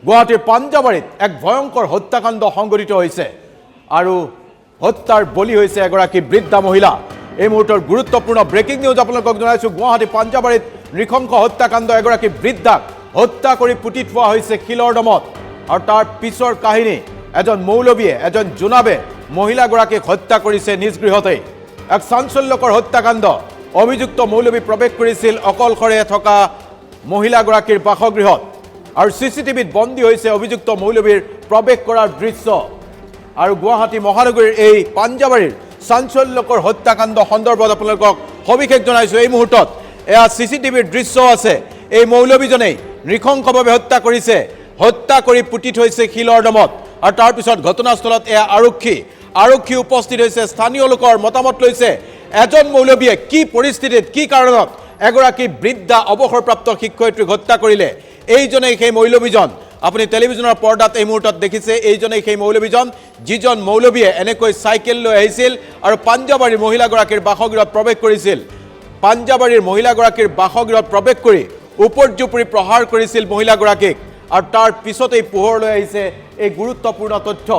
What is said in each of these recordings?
গুৱাহাটীৰ পাঞ্জাবাৰীত এক ভয়ংকৰ হত্যাকাণ্ড সংঘটিত হৈছে আৰু হত্যাৰ বলি হৈছে এগৰাকী বৃদ্ধা মহিলা। এই মুহূৰ্তৰ গুৰুত্বপূৰ্ণ ব্ৰেকিং নিউজ আপোনালোকক জনাইছোঁ। গুৱাহাটী পাঞ্জাবাৰীত নৃশংস হত্যাকাণ্ড, এগৰাকী বৃদ্ধাক হত্যা কৰি পুতি থোৱা হৈছে শিলৰ দমত। আৰু তাৰ পিছৰ কাহিনী, এজন মৌলবীয়ে, এজন জোনাবে মহিলাগৰাকীক হত্যা কৰিছে নিজ গৃহতেই। এক চাঞ্চল্যকৰ হত্যাকাণ্ড। অভিযুক্ত মৌলবী প্ৰৱেশ কৰিছিল অকলশৰে থকা মহিলাগৰাকীৰ বাসগৃহত আৰু চিচিটিভিত বন্দী হৈছে অভিযুক্ত মৌলবীৰ প্ৰৱেশ কৰাৰ দৃশ্য। আৰু গুৱাহাটী মহানগৰীৰ এই পাঞ্জাবাৰীৰ চাঞ্চল্যকৰ হত্যাকাণ্ড সন্দৰ্ভত আপোনালোকক সবিশেষ জনাইছোঁ। এই মুহূৰ্তত এয়া চিচিটিভিৰ দৃশ্য আছে। এই মৌলবীজনেই নৃশংসভাৱে হত্যা কৰিছে, হত্যা কৰি পুতি থৈছে শিলৰ দমত। আৰু তাৰপিছত ঘটনাস্থলত এয়া আৰক্ষী উপস্থিত হৈছে, স্থানীয় লোকৰ মতামত লৈছে। এজন মৌলবীয়ে কি পৰিস্থিতিত, কি কাৰণত এগৰাকী বৃদ্ধা অৱসৰপ্ৰাপ্ত শিক্ষয়িত্ৰীক হত্যা কৰিলে, এইজনেই সেই মৌলবীজন। আপুনি টেলিভিছনৰ পৰ্দাত এই মুহূৰ্তত দেখিছে, এইজনেই সেই মৌলবীজন, যিজন মৌলবীয়ে এনেকৈ চাইকেল লৈ আহিছিল আৰু পাঞ্জাবাৰীৰ মহিলাগৰাকীৰ বাসগৃহত প্ৰৱেশ কৰিছিল। পাঞ্জাবাৰীৰ মহিলাগৰাকীৰ বাসগৃহত প্ৰৱেশ কৰি উপৰ্যুপৰি প্ৰহাৰ কৰিছিল মহিলাগৰাকীক। আৰু তাৰ পিছতেই পোহৰলৈ আহিছে এই গুৰুত্বপূৰ্ণ তথ্য।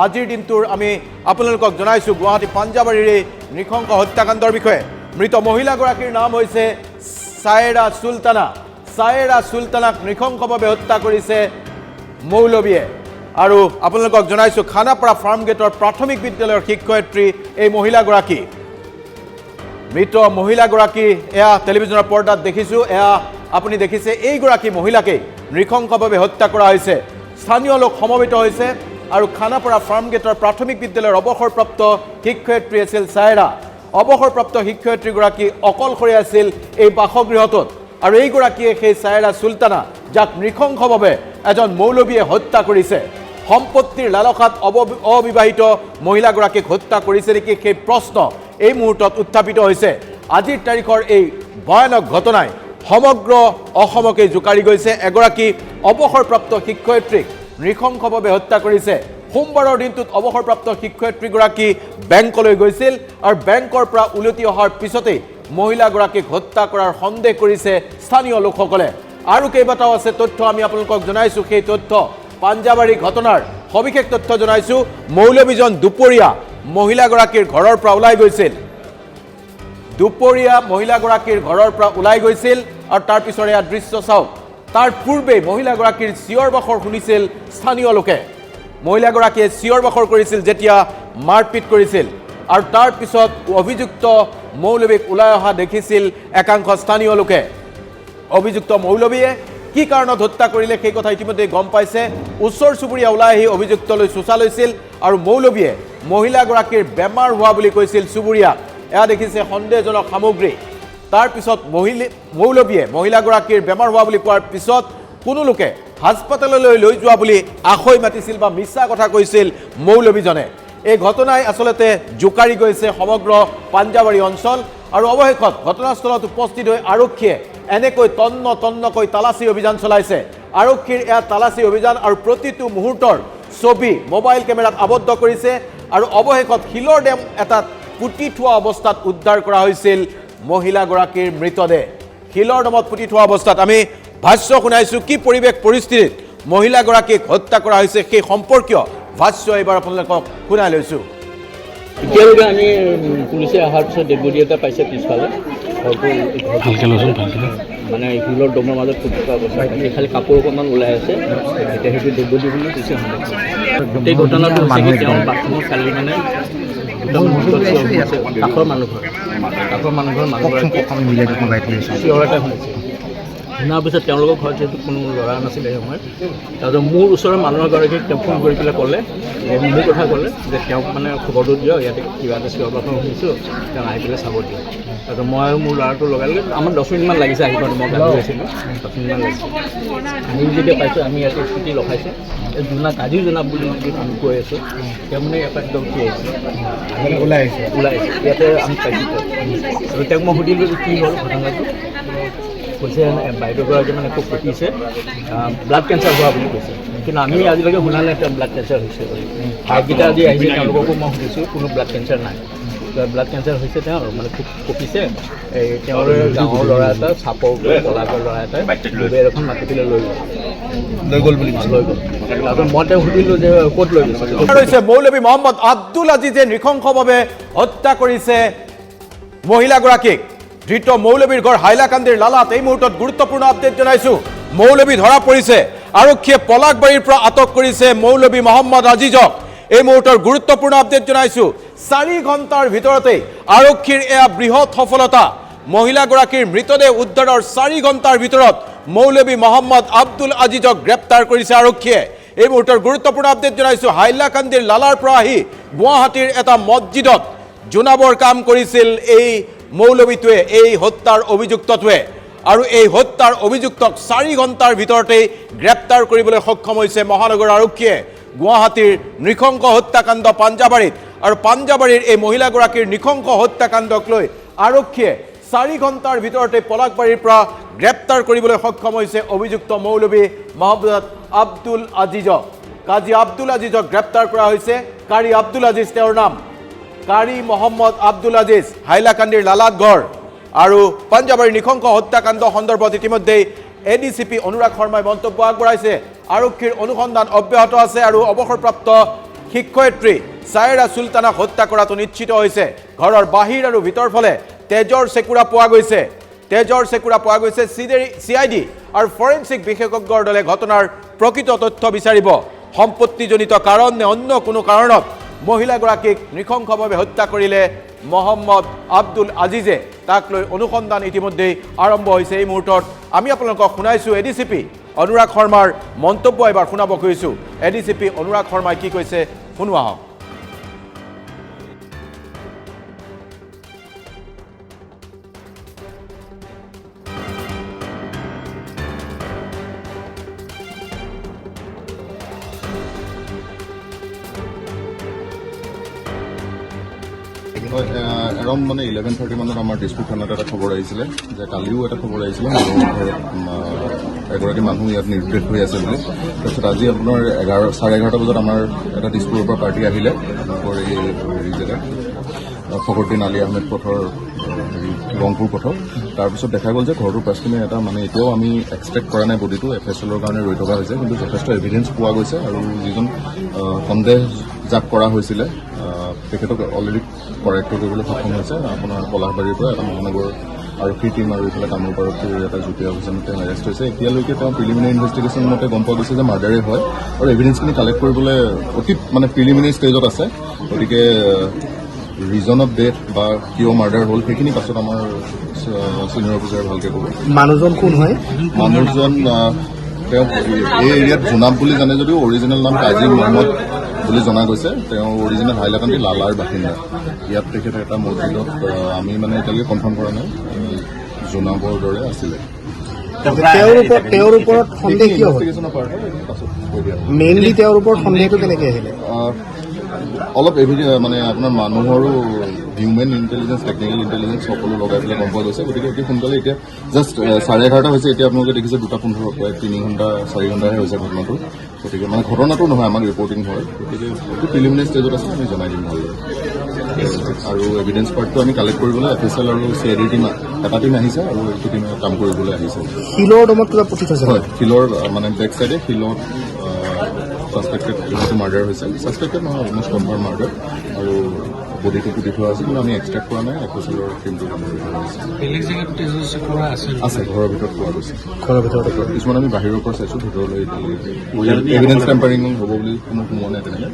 আজিৰ দিনটোৰ আমি আপোনালোকক জনাইছোঁ গুৱাহাটী পাঞ্জাবাৰীৰ এই নৃশংস হত্যাকাণ্ডৰ বিষয়ে। মৃত মহিলাগৰাকীৰ নাম হৈছে ছায়েৰা চুলতানা। ছায়েৰা চুলতানাক নৃশংসভাৱে হত্যা কৰিছে মৌলবীয়ে। আৰু আপোনালোকক জনাইছোঁ খানাপাৰা ফাৰ্ম গেটৰ প্ৰাথমিক বিদ্যালয়ৰ শিক্ষয়িত্ৰী এই মহিলাগৰাকী। মৃত মহিলাগৰাকী এয়া টেলিভিছনৰ পৰ্দাত দেখিছোঁ। এয়া আপুনি দেখিছে, এইগৰাকী মহিলাকেই নৃশংসভাৱে হত্যা কৰা হৈছে। স্থানীয় লোক সমবেত হৈছে আৰু খানাপাৰা ফাৰ্ম গেটৰ প্ৰাথমিক বিদ্যালয়ৰ অৱসৰপ্ৰাপ্ত শিক্ষয়িত্ৰী আছিল ছায়েৰা। অৱসৰপ্ৰাপ্ত শিক্ষয়িত্ৰীগৰাকী অকলশৰে আছিল এই বাসগৃহটোত। আৰু এইগৰাকীয়ে সেই ছায়েৰা চুলতানা, যাক নৃশংসভাৱে এজন মৌলবীয়ে হত্যা কৰিছে। সম্পত্তিৰ লালসাত অবিবাহিত মহিলাগৰাকীক হত্যা কৰিছে নেকি, সেই প্ৰশ্ন এই মুহূৰ্তত উত্থাপিত হৈছে। আজিৰ তাৰিখৰ এই ভয়ানক ঘটনাই সমগ্ৰ অসমকে জোকাৰি গৈছে। এগৰাকী অৱসৰপ্ৰাপ্ত শিক্ষয়িত্ৰীক নৃশংসভাৱে হত্যা কৰিছে। সোমবাৰৰ দিনটোত অৱসৰপ্ৰাপ্ত শিক্ষয়িত্ৰীগৰাকী বেংকলৈ গৈছিল আৰু বেংকৰ পৰা উলটি অহাৰ পিছতেই মহিলাগৰাকীক হত্যা কৰাৰ সন্দেহ কৰিছে স্থানীয় লোকসকলে। আৰু কেইবাটাও আছে তথ্য আমি আপোনালোকক জনাইছোঁ। সেই তথ্য পাঞ্জাবাৰী ঘটনাৰ সবিশেষ তথ্য জনাইছোঁ। মৌলবীজন দুপৰীয়া মহিলাগৰাকীৰ ঘৰৰ পৰা ওলাই গৈছিল। দুপৰীয়া মহিলাগৰাকীৰ ঘৰৰ পৰা ওলাই গৈছিল আৰু তাৰ পিছৰে এয়া দৃশ্য চাওক। তাৰ পূৰ্বেই মহিলাগৰাকীৰ চিঞৰ বাখৰ শুনিছিল স্থানীয় লোকে। মহিলাগৰাকীয়ে চিঞৰ বাখৰ কৰিছিল যেতিয়া মাৰপিট কৰিছিল। আৰু তাৰ পিছত অভিযুক্ত মৌলবীক ওলাই অহা দেখিছিল একাংশ স্থানীয় লোকে। অভিযুক্ত মৌলবীয়ে কি কাৰণত হত্যা কৰিলে সেই কথা ইতিমধ্যে গম পাইছে। ওচৰ চুবুৰীয়া ওলাই আহি অভিযুক্তলৈ চোচা লৈছিল আৰু মৌলবীয়ে মহিলাগৰাকীৰ বেমাৰ হোৱা বুলি কৈছিল চুবুৰীয়াক। এয়া দেখিছে সন্দেহজনক সামগ্ৰী। তাৰপিছত মৌলবীয়ে মহিলাগৰাকীৰ বেমাৰ হোৱা বুলি কোৱাৰ পিছত কোনো লোকে হাস্পতাললৈ লৈ যোৱা বুলি আখৈ মাতিছিল বা মিছা কথা কৈছিল মৌলবীজনে। এই ঘটনাই আচলতে জোকাৰি গৈছে সমগ্ৰ পাঞ্জাবাৰী অঞ্চল। আৰু অৱশেষত ঘটনাস্থলত উপস্থিত হৈ আৰক্ষীয়ে এনেকৈ তন্নকৈ তালাচী অভিযান চলাইছে। আৰক্ষীৰ এয়া তালাচী অভিযান আৰু প্ৰতিটো মুহূৰ্তৰ ছবি মোবাইল কেমেৰাত আবদ্ধ কৰিছে। আৰু অৱশেষত শিলৰ ডেম এটাত পুতি থোৱা অৱস্থাত উদ্ধাৰ কৰা হৈছিল মহিলাগৰাকীৰ মৃতদেহ। শিলৰ ডমত পুতি থোৱা অৱস্থাত আমি ভাষ্য শুনাইছোঁ। কি পৰিৱেশ পৰিস্থিতিত মহিলাগৰাকীক হত্যা কৰা হৈছে সেই সম্পৰ্কীয় ভাষ্য এইবাৰ আপোনালোকক শুনাই লৈছোঁ। এতিয়ালৈকে আমি পুলিচে অহাৰ পিছত ডেড বডি এটা পাইছে পিছফালে, মানে শিলৰ দমৰ মাজত পুতি থোৱা অৱস্থা। খালি কাপোৰ অকণমান ওলাই আছে, এতিয়া সেইটো ডেড বডি বুলি কৈছে। গোটেই ঘটনাটো হৈছে তেওঁ বাথৰুমত কালি মানে কাষৰ মানুহ চিঞৰ এটা শুনিছে। শুনাৰ পিছত তেওঁলোকৰ ঘৰত যিহেতু কোনো ল'ৰা নাছিলে সেই সময়ত, তাৰপিছত মোৰ ওচৰৰ মানুহ এগৰাকীক তেওঁ ফোন কৰি পেলাই ক'লে, মোৰ কথা ক'লে যে তেওঁক মানে খবৰটো দিয়ক, ইয়াতে কিবা এটা চিঞৰ বাখৰ শুনিছোঁ, তেওঁ আহি পেলাই চাব দিয়ক। তাৰপিছত মই আৰু মোৰ ল'ৰাটো লগাই আমাৰ 10 মিনিটমান লাগিছে আহি পাওঁতে। মই গাড়ী গৈছিলোঁ, 10 মিনিটমান লাগিছে। আহি যেতিয়া পাইছোঁ আমি ইয়াতে স্কুটি ৰখাইছোঁ। এই জোনাক আজিও জোনাক বুলি আমি কৈ আছোঁ। তেওঁ মানে এটা একদম কি আহিছে, ওলাই আহিছে ইয়াতে আমি পাইছোঁ। আৰু তেওঁক মই সুধিলোঁ যে কি হ'ল ঘটনাটো। কৈছে বাইদেউগৰাকী মানে খুব কঁপিছে, ব্লাড কেঞ্চাৰ হোৱা বুলি কৈছে। কিন্তু আমি আজিলৈকে শুনা নাই তেওঁ ব্লাড কেঞ্চাৰ হৈছে বুলি। ভাইকেইটা আজি আহিছে, তেওঁলোককো মই সুধিছোঁ, কোনো ব্লাড কেঞ্চাৰ নাই। ব্লাড কেঞ্চাৰ হৈছে তেওঁৰ, মানে খুব কঁপিছে। এই তেওঁৰ গাঁৱৰ ল'ৰা এটা চাপৰ পলাকৰ ল'ৰা এটাই বেৰ এখন মাতি পেলাই লৈ গ'ল। লৈ গ'ল বুলি কৈছে। লৈ গ'ল। তাৰপিছত মই তেওঁক সুধিলোঁ যে ক'ত লৈ গৈছে। হৈছে মৌলবী মহম্মদ আব্দুল আজিজে নৃশংসভাৱে হত্যা কৰিছে মহিলাগৰাকীক। ধৃত মৌলবীৰ ঘৰ হাইলাকান্দিৰ লালাত। এই মুহূৰ্তত গুৰুত্বপূৰ্ণ আপডেট জনাইছো। মৌলবী ধৰা পৰিছে। আৰক্ষীয়ে পলাকবাৰীৰ পৰা আটক কৰিছে মৌলবী মহম্মদ আজিজক। এই মুহূৰ্তৰ গুৰুত্বপূৰ্ণ আপডেট জনাইছো। 4 ঘণ্টাৰ ভিতৰতে আৰক্ষীৰ এয়া বৃহৎ সফলতা। মহিলাগৰাকীৰ মৃতদেহ উদ্ধাৰৰ 4 ঘণ্টাৰ ভিতৰত মৌলবী মহম্মদ আব্দুল আজিজক গ্ৰেপ্তাৰ কৰিছে আৰক্ষীয়ে। এই মুহূৰ্তৰ গুৰুত্বপূৰ্ণ আপডেট জনাইছো। হাইলাকান্দিৰ লালাৰ পৰা আহি গুৱাহাটীৰ এটা মছজিদত জোনাবৰ কাম কৰিছিল এই মৌলবীটোৱে, এই হত্যাৰ অভিযুক্তটোৱে। আৰু এই হত্যাৰ অভিযুক্তক 4 ঘণ্টাৰ ভিতৰতেই গ্ৰেপ্তাৰ কৰিবলৈ সক্ষম হৈছে মহানগৰ আৰক্ষীয়ে। গুৱাহাটীৰ নৃশংস হত্যাকাণ্ড পাঞ্জাবাৰীত, আৰু পাঞ্জাবাৰীৰ এই মহিলাগৰাকীৰ নৃশংস হত্যাকাণ্ডক লৈ আৰক্ষীয়ে 4 ঘণ্টাৰ ভিতৰতে পলাকবাৰীৰ পৰা গ্ৰেপ্তাৰ কৰিবলৈ সক্ষম হৈছে অভিযুক্ত মৌলবী মহম্মদ আব্দুল আজিজক। কাজী আব্দুল আজিজক গ্ৰেপ্তাৰ কৰা হৈছে। কাৰী আব্দুল আজিজ তেওঁৰ নাম। কাৰী মহম্মদ আব্দুল আজিজ, হাইলাকান্দিৰ লালাত ঘৰ। আৰু পাঞ্জাবাৰীৰ নৃশংস হত্যাকাণ্ড সন্দৰ্ভত ইতিমধ্যেই ADCP অনুৰাগ শৰ্মাই মন্তব্য আগবঢ়াইছে। আৰক্ষীৰ অনুসন্ধান অব্যাহত আছে আৰু অৱসৰপ্ৰাপ্ত শিক্ষয়িত্ৰী ছায়েৰা চুলতানাক হত্যা কৰাটো নিশ্চিত হৈছে। ঘৰৰ বাহিৰ আৰু ভিতৰ ফালে তেজৰ চেকুৰা পোৱা গৈছে। তেজৰ চেকুৰা পোৱা গৈছে। CID আৰু ফৰেনচিক বিশেষজ্ঞৰ দলে ঘটনাৰ প্ৰকৃত তথ্য বিচাৰিব। সম্পত্তিজনিত কাৰণ নে অন্য কোনো কাৰণত মহিলাগৰাকীক নৃশংসভাৱে হত্যা কৰিলে মহম্মদ আব্দুল আজিজে, তাক লৈ অনুসন্ধান ইতিমধ্যেই আৰম্ভ হৈছে। এই মুহূৰ্তত আমি আপোনালোকক শুনাইছোঁ ADCP অনুৰাগ শৰ্মাৰ মন্তব্য এবাৰ শুনাব খুজিছোঁ। ADCP অনুৰাগ শৰ্মাই কি কৈছে শুনোৱা হওক। এৰাউণ্ড মানে 11:30 মানত আমাৰ ডিষ্ট্ৰিক্ট থানাত এটা খবৰ আহিছিলে যে কালিও এটা খবৰ আহিছিলে মানুহৰ ঘৰত এগৰাকী মানুহ ইয়াত নিৰুদ্দেশ হৈ আছে বুলি। তাৰপিছত আজি আপোনাৰ 11:30 বজাত আমাৰ এটা দিছপুৰৰ পৰা পাৰ্টি আহিলে আপোনালোকৰ এই হেৰি জেগাত ফখৰুদ্দিন আলী আহমেদ পথৰ ৰংপুৰ পথৰ। তাৰপিছত দেখা গ'ল যে ঘৰটোৰ পাছপিনে এটা মানে এতিয়াও আমি এক্সট্ৰেক্ট কৰা নাই বডিটো, FSLৰ কাৰণে ৰৈ থকা হৈছে, কিন্তু যথেষ্ট এভিডেঞ্চ পোৱা গৈছে। আৰু যিজন সন্দেহ যাক কৰা হৈছিলে তেখেতক অলৰেডি কৰেক্ট কৰিবলৈ সক্ষম হৈছে। আপোনাৰ পলাশবাৰীৰ পৰা এটা মহানগৰ আৰক্ষীৰ টীম আৰু এইফালে কামৰূপ আৰক্ষীৰ এটা যুটীয়া অভিযানত তেওঁ এৰেষ্ট হৈছে। এতিয়ালৈকে তেওঁ প্ৰিলিমিনাৰী ইনভেষ্টিগেশ্যন মতে গম পোৱা গৈছে যে মাৰ্ডাৰে হয়, আৰু এভিডেঞ্চখিনি কালেক্ট কৰিবলৈ অতি মানে প্ৰিলিমিনাৰী ষ্টেজত আছে। গতিকে ৰিজন অফ ডেথ বা কিয় মাৰ্ডাৰ হ'ল সেইখিনি পাছত আমাৰ ছিনিয়ৰ অফিচাৰে ভালকৈ ক'ব। মানুহজন কোন হয়? মানুহজন তেওঁ এই এৰিয়াত জোনাব বুলি জানে যদিও অৰিজিনেল নাম কাজী মহম্মদ বুলি জনা গৈছে। তেওঁ অৰিজিনেল হাইলাকান্দি লালাৰ বাসিন্দা। ইয়াত তেখেত এটা মছজিদত আমি মানে এতিয়ালৈকে কনফাৰ্ম কৰা নাই জোনাবৰ দৰে আছিলে। তেওঁৰ ওপৰত সন্দেহ কিয় হ'ল? মেইনলি তেওঁৰ ওপৰত সন্দেহটো কেনেকৈ আহিলে? অলপ মানে আপোনাৰ মানুহৰো হিউমেন ইণ্টেলিজেঞ্চ, টেকনিকেল ইণ্টেলিজেঞ্চ সকলো লগাই পেলাই গম পোৱা গৈছে। গতিকে অতি সোনকালে এতিয়া জাষ্ট 11:30 হৈছে। এতিয়া আপোনালোকে দেখিছে 2:15 প্ৰায় 3 ঘণ্টা 4 ঘণ্টাহে হৈছে ঘটনাটো। গতিকে মানে ঘটনাটো নহয়, আমাক ৰিপৰ্টিং হয়। গতিকে অতি প্ৰিলিমিনাৰী ষ্টেজত আছে, আমি জনাই দিম ভালদৰে। আৰু এভিডেঞ্চ পাৰ্টটো আমি কালেক্ট কৰিবলৈ FSL আৰু CID টীম এটা টীম আহিছে আৰু এইটো টীমে কাম কৰিবলৈ আহিছে। শিলৰ দমত কিবা পুতি থৈছে? হয়, শিলৰ মানে বেক চাইডে শিলত ছাছপেক্টেড যিহেতু মাৰ্ডাৰ হৈছে, ছাছপেক্টেড নহয় অলমষ্ট কনফাৰ্ম মাৰ্ডাৰ, আৰু বডিটো পুতি থোৱা আছে, কিন্তু আমি এক্সট্ৰেক্ট কৰা নাই। FSLৰ টীমটো কাম কৰি থকা হৈছে। আছে ঘৰৰ ভিতৰত পোৱা গৈছে। ঘৰৰ ভিতৰত কিছুমান আমি বাহিৰৰ পৰা চাইছোঁ, ভিতৰলৈ এভিডেঞ্চ টেম্পাৰিং হ'ব বুলি কোনো সোমোৱা নাই তেনেকৈ।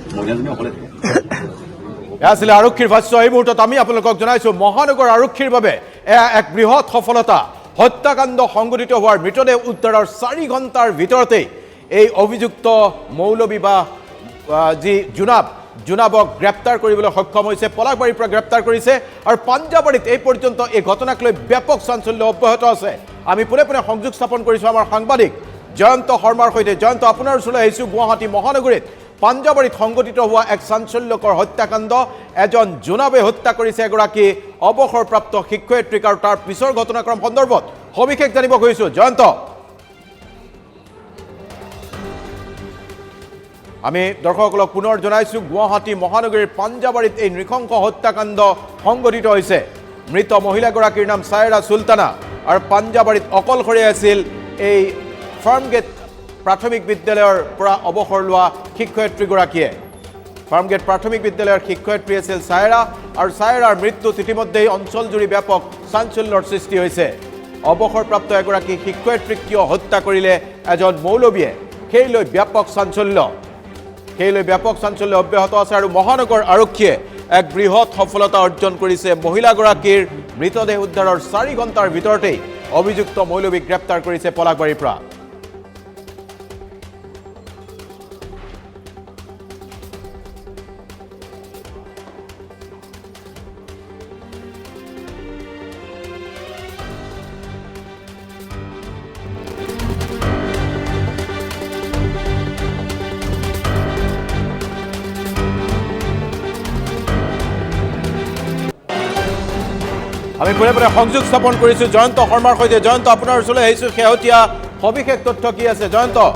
এয়া আছিলে আৰক্ষীৰ ভাষ্য। এই মুহূৰ্তত আমি আপোনালোকক জনাইছোঁ মহানগৰ আৰক্ষীৰ বাবে এয়া এক বৃহৎ সফলতা। হত্যাকাণ্ড সংঘটিত হোৱাৰ মৃতদেহ উদ্ধাৰৰ 4 ঘণ্টাৰ ভিতৰতেই এই অভিযুক্ত মৌলবী বা যি জোনাবক গ্ৰেপ্তাৰ কৰিবলৈ সক্ষম হৈছে। পলাশবাৰীৰ পৰা গ্ৰেপ্তাৰ কৰিছে। আৰু পাঞ্জাবাৰীত এই পৰ্যন্ত এই ঘটনাক লৈ ব্যাপক চাঞ্চল্য অব্যাহত আছে। আমি পোনে পোনে সংযোগ স্থাপন কৰিছোঁ আমাৰ সাংবাদিক জয়ন্ত শৰ্মাৰ সৈতে। জয়ন্ত, আপোনাৰ ওচৰলৈ আহিছোঁ। গুৱাহাটী মহানগৰীত পাঞ্জাবাৰীত সংঘটিত হোৱা এক চাঞ্চল্যকৰ হত্যাকাণ্ড। এজন জোনাবে হত্যা কৰিছে এগৰাকী অৱসৰপ্ৰাপ্ত শিক্ষয়িত্ৰীক, আৰু তাৰ পিছৰ ঘটনাক্ৰম সন্দৰ্ভত সবিশেষ জানিব খুজিছোঁ। জয়ন্ত, আমি দৰ্শকসকলক পুনৰ জনাইছোঁ গুৱাহাটী মহানগৰীৰ পাঞ্জাবাৰীত এই নৃশংস হত্যাকাণ্ড সংঘটিত হৈছে। মৃত মহিলাগৰাকীৰ নাম ছায়েৰা চুলতানা, আৰু পাঞ্জাবাৰীত অকলশৰে আছিল এই ফাৰ্মগেট প্ৰাথমিক বিদ্যালয়ৰ পৰা অৱসৰ লোৱা শিক্ষয়িত্ৰীগৰাকীয়ে ফাৰ্মগেট প্ৰাথমিক বিদ্যালয়ৰ শিক্ষয়িত্ৰী আছিল ছায়েৰা আৰু ছায়েৰাৰ মৃত্যুত ইতিমধ্যেই অঞ্চলজুৰি ব্যাপক চাঞ্চল্যৰ সৃষ্টি হৈছে অৱসৰপ্ৰাপ্ত এগৰাকী শিক্ষয়িত্ৰীক কিয় হত্যা কৰিলে এজন মৌলবীয়ে সেই লৈ ব্যাপক চাঞ্চল্য অব্যাহত আছে আৰু মহানগৰ আৰক্ষীয়ে এক বৃহৎ সফলতা অৰ্জন কৰিছে মহিলাগৰাকীৰ মৃতদেহ উদ্ধাৰৰ 4 ঘণ্টাৰ ভিতৰতেই অভিযুক্ত মৌলবীক গ্ৰেপ্তাৰ কৰিছে পলাশবাৰীৰ পৰা আমি পুনে সংযোগ স্থাপন কৰিছোঁ জয়ন্ত শৰ্মাৰ সৈতে জয়ন্ত আপোনাৰ ওচৰলৈ আহিছোঁ শেহতীয়া সবিশেষ তথ্য কি আছে জয়ন্তৰ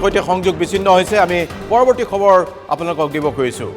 সৈতে সংযোগ বিচ্ছিন্ন হৈছে আমি পৰৱৰ্তী খবৰ আপোনালোকক দিব খুজিছোঁ